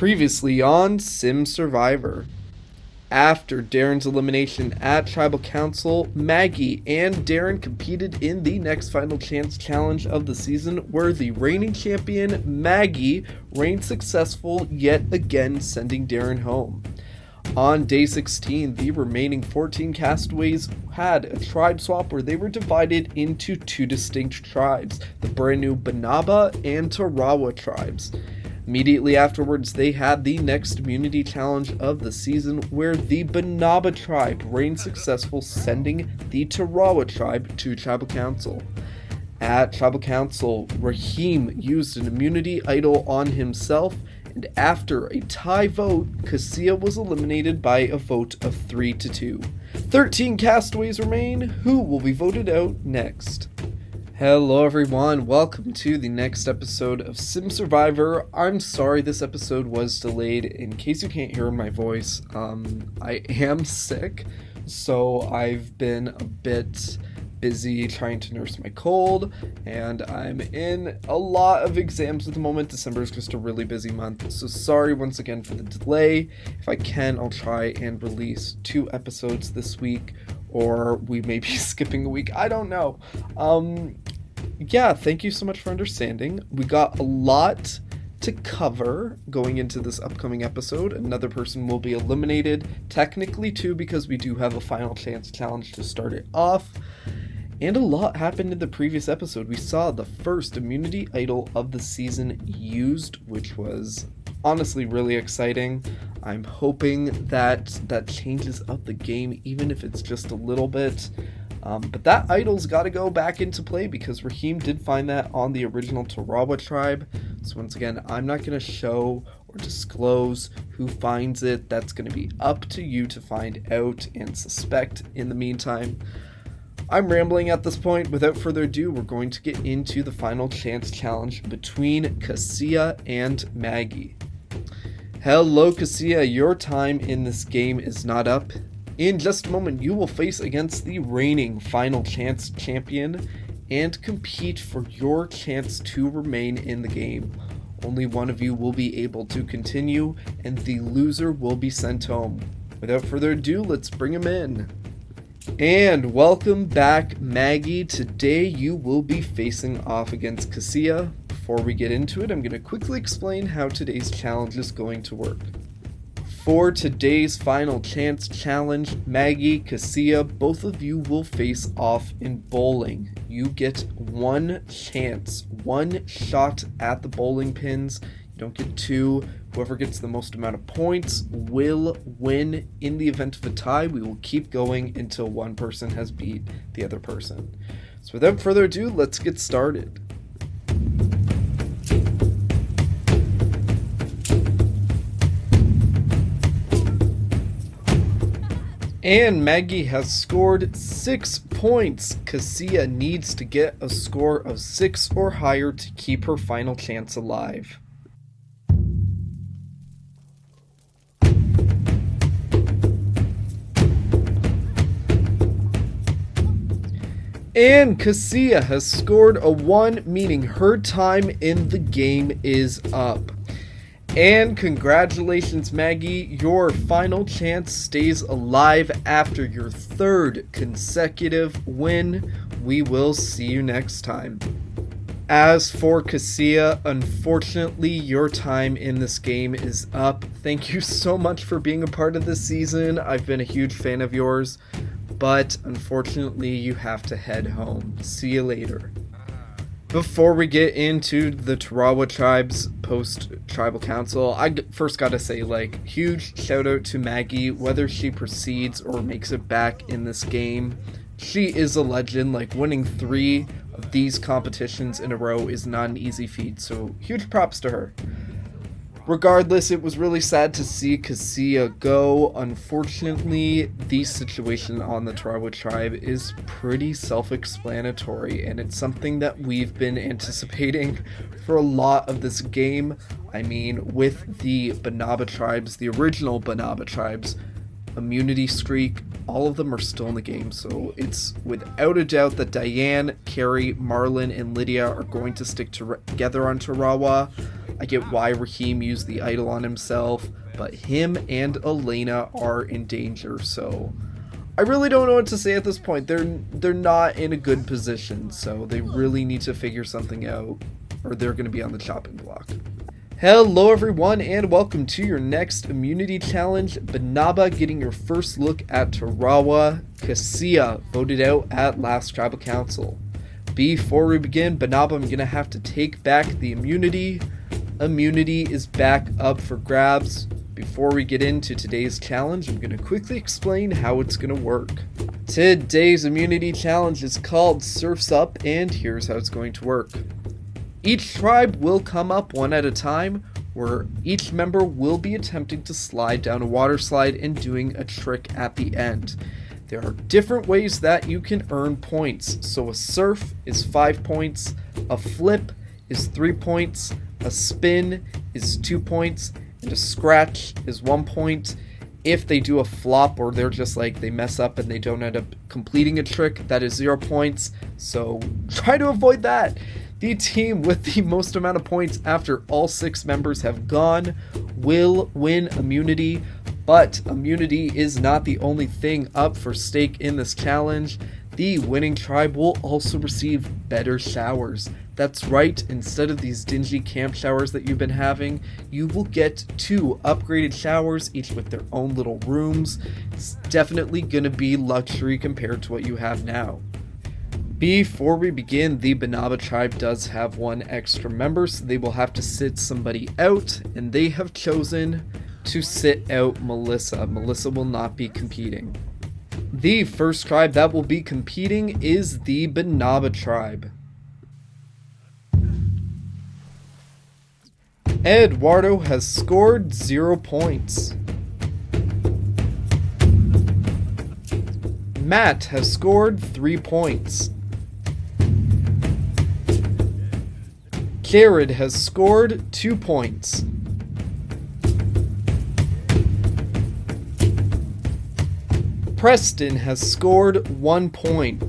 Previously on Sim Survivor. After Darren's elimination at Tribal Council, Maggie and Darren competed in the next Final Chance challenge of the season, where the reigning champion, Maggie, reigned successful yet again, sending Darren home. On day 16, the remaining 14 Castaways had a tribe swap where they were divided into two distinct tribes, the brand new Banaba and Tarawa tribes. Immediately afterwards, they had the next immunity challenge of the season, where the Banaba Tribe reigned successful, sending the Tarawa Tribe to Tribal Council. At Tribal Council, Raheem used an immunity idol on himself, and after a tie vote, Cassia was eliminated by a vote of 3-2. 13 Castaways remain, who will be voted out next. Hello everyone, welcome to the next episode of Sim Survivor. I'm sorry this episode was delayed. In case you can't hear my voice, I am sick, so I've been a bit busy trying to nurse my cold, and I'm in a lot of exams at the moment. December is just a really busy month, so sorry once again for the delay. If I can, I'll try and release 2 episodes this week, or we may be skipping a week, I don't know. Yeah, thank you so much for understanding. We got a lot to cover going into this upcoming episode. Another person will be eliminated, technically 2, because we do have a Final Chance challenge to start it off. And a lot happened in the previous episode. We saw the first immunity idol of the season used, which was honestly really exciting. I'm hoping that that changes up the game, even if it's just a little bit. But that idol's got to go back into play, because Raheem did find that on the original Tarawa tribe. So once again, I'm not going to show or disclose who finds it. That's going to be up to you to find out and suspect in the meantime. I'm rambling at this point. Without further ado, we're going to get into the Final Chance challenge between Cassia and Maggie. Hello Cassia, your time in this game is not up. In just a moment, you will face against the reigning Final Chance champion and compete for your chance to remain in the game. Only one of you will be able to continue, and the loser will be sent home. Without further ado, let's bring him in. And welcome back, Maggie. Today you will be facing off against Cassia. Before we get into it, I'm going to quickly explain how today's challenge is going to work. For today's Final Chance challenge, Maggie, Cassia, both of you will face off in bowling. You get one chance, one shot at the bowling pins. You don't get 2. Whoever gets the most amount of points will win. In the event of a tie, we will keep going until one person has beat the other person. So without further ado, let's get started. And Maggie has scored 6 points. Cassia needs to get a score of 6 or higher to keep her Final Chance alive. And Cassia has scored a 1, meaning her time in the game is up. And congratulations, Maggie, your Final Chance stays alive after your 3rd consecutive win. We will see you next time. As for Cassia, unfortunately, your time in this game is up. Thank you so much for being a part of this season. I've been a huge fan of yours, but unfortunately, you have to head home. See you later. Before we get into the Tarawa Tribe's post-Tribal Council, I first gotta say, huge shout out to Maggie. Whether she proceeds or makes it back in this game, she is a legend. Winning 3 of these competitions in a row is not an easy feat, so huge props to her. Regardless, it was really sad to see Cassia go. Unfortunately, the situation on the Tarawa Tribe is pretty self-explanatory, and it's something that we've been anticipating for a lot of this game. I mean, with the Banaba Tribes, the original Banaba Tribes, immunity streak, all of them are still in the game, so it's without a doubt that Diane, Carrie, Marlon, and Lydia are going to stick together on Tarawa. I get why Raheem used the idol on himself, but him and Elena are in danger, so I really don't know what to say at this point. They're not in a good position, so they really need to figure something out, or they're going to be on the chopping block. Hello everyone, and welcome to your next immunity challenge. Banaba getting your first look at Tarawa. Cassia voted out at last tribal council. Before we begin, Banaba, I'm going to have to take back the immunity. Immunity is back up for grabs. Before we get into today's challenge, I'm going to quickly explain how it's going to work. Today's immunity challenge is called Surfs Up, and here's how it's going to work. Each tribe will come up one at a time, where each member will be attempting to slide down a water slide and doing a trick at the end. There are different ways that you can earn points. So a surf is 5 points, a flip is 3 points, a spin is 2 points, and a scratch is 1 point. If they do a flop, or they're just like they mess up and they don't end up completing a trick, that is 0 points. So try to avoid that. The team with the most amount of points after all 6 members have gone will win immunity, but immunity is not the only thing up for stake in this challenge. The winning tribe will also receive better showers. That's right, instead of these dingy camp showers that you've been having, you will get 2 upgraded showers, each with their own little rooms. It's definitely going to be luxury compared to what you have now. Before we begin, the Banaba Tribe does have 1 extra member, so they will have to sit somebody out, and they have chosen to sit out Melissa. Melissa will not be competing. The first tribe that will be competing is the Banaba Tribe. Eduardo has scored 0 points. Matt has scored 3 points. Jared has scored 2 points. Preston has scored 1 point.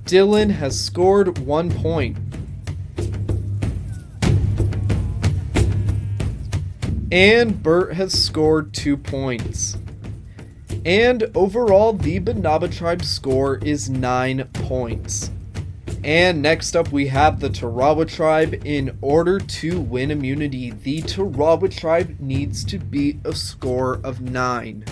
Dylan has scored 1 point. And Bert has scored 2 points. And overall, the Banaba Tribe score is 9 points. And next up, we have the Tarawa Tribe. In order to win immunity, the Tarawa Tribe needs to beat a score of 9.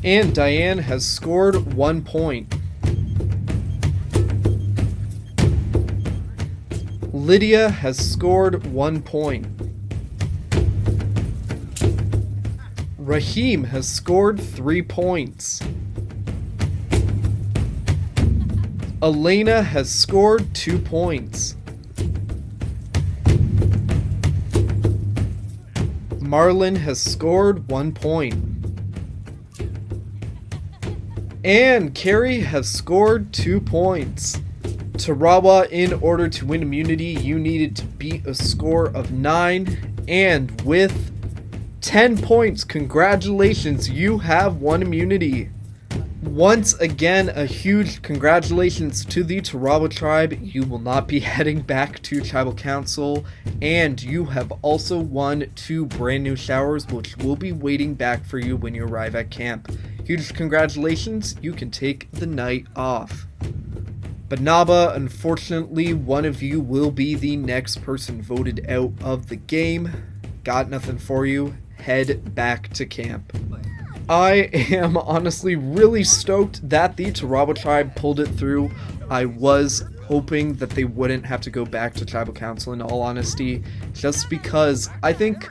And Diane has scored 1 point. Lydia has scored 1 point. Raheem has scored 3 points. Elena has scored 2 points. Marlon has scored 1 point. And Carrie has scored 2 points. Tarawa, in order to win immunity, you needed to beat a score of 9, and with 10 points, congratulations, you have won immunity. Once again, a huge congratulations to the Tarawa Tribe. You will not be heading back to Tribal Council, and you have also won 2 brand new showers, which will be waiting back for you when you arrive at camp. Huge congratulations, you can take the night off. Banaba, unfortunately, one of you will be the next person voted out of the game. Got nothing for you. Head back to camp. I am honestly really stoked that the Tarawa Tribe pulled it through. I was hoping that they wouldn't have to go back to Tribal Council, in all honesty, just because I think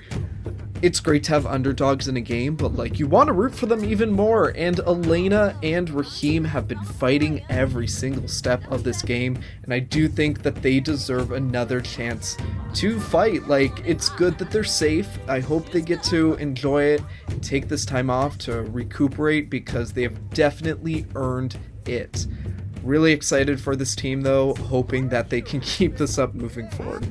it's great to have underdogs in a game, but like, you want to root for them even more. And Elena and Raheem have been fighting every single step of this game, and I do think that they deserve another chance to fight. Like, it's good that they're safe. I hope they get to enjoy it and take this time off to recuperate, because they have definitely earned it. Really excited for this team though, hoping that they can keep this up moving forward.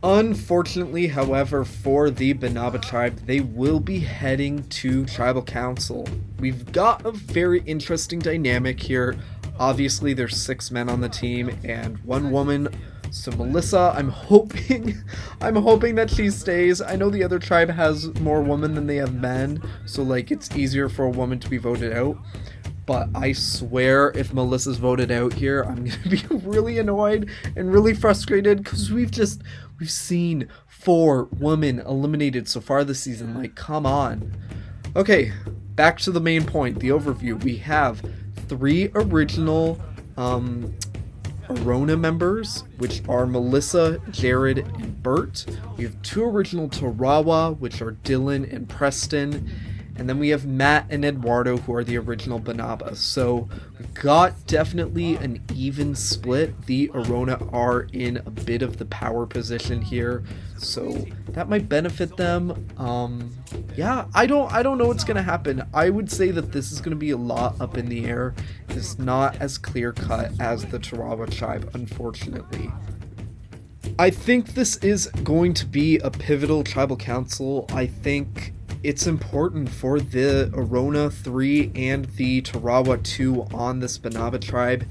Unfortunately, however, for the Banaba Tribe, they will be heading to Tribal Council. We've got a very interesting dynamic here. Obviously, there's 6 men on the team and 1 woman. So Melissa, I'm hoping that she stays. I know the other tribe has more women than they have men, so like it's easier for a woman to be voted out. But I swear if Melissa's voted out here, I'm going to be really annoyed and really frustrated because we've seen 4 women eliminated so far this season. Like, come on. Okay, back to the main point, the overview. We have 3 original Arona members, which are Melissa, Jared, and Bert. We have 2 original Tarawa, which are Dylan and Preston. And then we have Matt and Eduardo, who are the original Banaba. So we've got definitely an even split. The Arona are in a bit of the power position here, so that might benefit them. Yeah, I don't know what's gonna happen. I would say that this is gonna be a lot up in the air. It's not as clear cut as the Tarawa Tribe, unfortunately. I think this is going to be a pivotal tribal council. I think it's important for the Arona 3 and the Tarawa 2 on this Banaba Tribe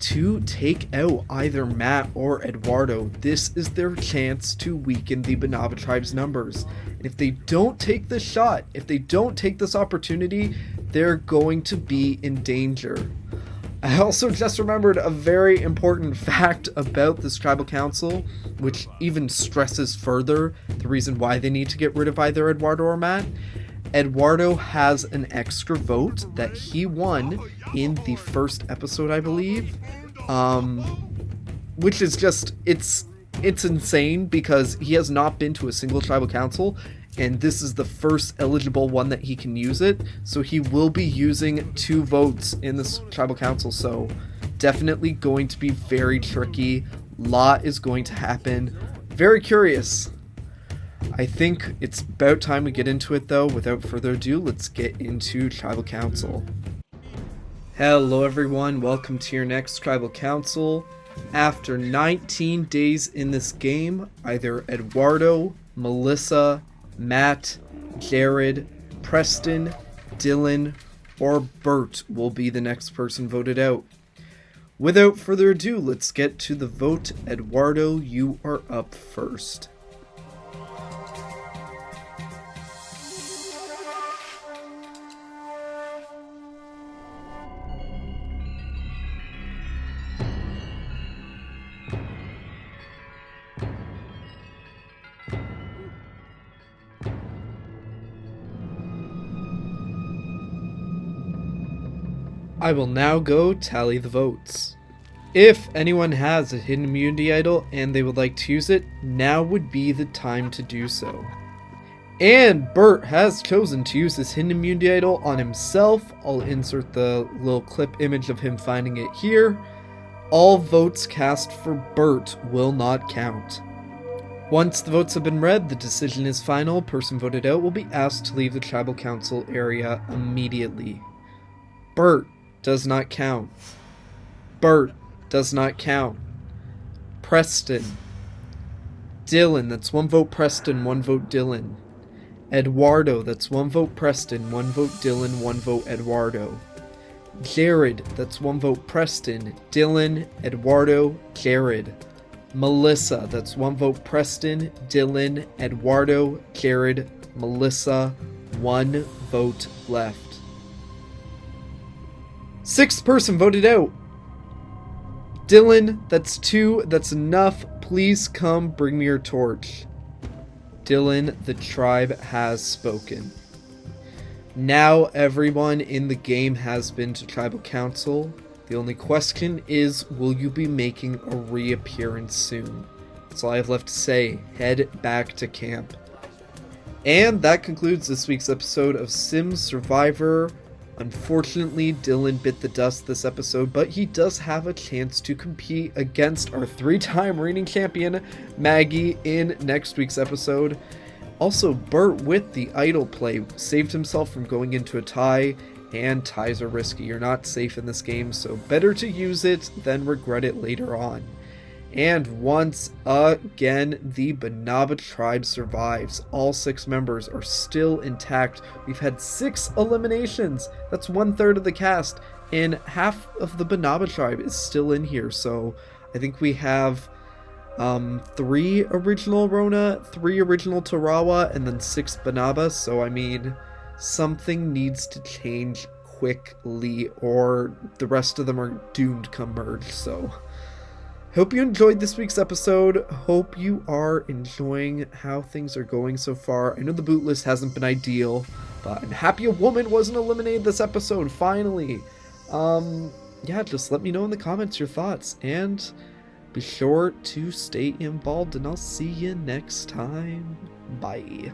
to take out either Matt or Eduardo. This is their chance to weaken the Banaba Tribe's numbers. And if they don't take this shot, if they don't take this opportunity, they're going to be in danger. I also just remembered a very important fact about this tribal council, which even stresses further the reason why they need to get rid of either Eduardo or Matt. Eduardo has an extra vote that he won in the first episode, I believe, which is just, it's insane because he has not been to a single tribal council, and this is the first eligible one that he can use it, so he will be using 2 votes in this tribal council, so definitely going to be very tricky. Lot is going to happen. Very curious. I think it's about time we get into it though. Without further ado, let's get into tribal council. Hello everyone, welcome to your next tribal council. After 19 days in this game, either Eduardo, Melissa, Matt, Jared, Preston, Dylan, or Bert will be the next person voted out. Without further ado, let's get to the vote. Eduardo, you are up first. I will now go tally the votes. If anyone has a hidden immunity idol and they would like to use it, now would be the time to do so. And Bert has chosen to use this hidden immunity idol on himself. I'll insert the little clip image of him finding it here. All votes cast for Bert will not count. Once the votes have been read, the decision is final. Person voted out will be asked to leave the tribal council area immediately. Bert does not count. Bert does not count. Preston. Dylan, that's 1 vote Preston, 1 vote Dylan. Eduardo, that's 1 vote Preston, 1 vote Dylan, 1 vote Eduardo. Jared, that's 1 vote Preston, Dylan, Eduardo, Jared. Melissa, that's 1 vote Preston, Dylan, Eduardo, Jared, Melissa, 1 vote left. 6th person voted out. Dylan, that's 2, that's enough. Please come bring me your torch. Dylan, the tribe has spoken. Now everyone in the game has been to tribal council. The only question is, will you be making a reappearance soon? That's all I have left to say. Head back to camp. And that concludes this week's episode of Sims Survivor. Unfortunately, Dylan bit the dust this episode, but he does have a chance to compete against our 3-time reigning champion, Maggie, in next week's episode. Also, Bert, with the idol play, saved himself from going into a tie, and ties are risky. You're not safe in this game, so better to use it than regret it later on. And once again, the Banaba Tribe survives. All 6 members are still intact. We've had 6 eliminations. That's 1/3 of the cast. And half of the Banaba Tribe is still in here. So I think we have 3 original Rona, 3 original Tarawa, and then 6 Banaba. So I mean, something needs to change quickly or the rest of them are doomed to come merge. So hope you enjoyed this week's episode. Hope you are enjoying how things are going so far. I know the boot list hasn't been ideal, but I'm happy a woman wasn't eliminated this episode, finally. Yeah, just let me know in the comments your thoughts, and be sure to stay involved, and I'll see you next time. Bye.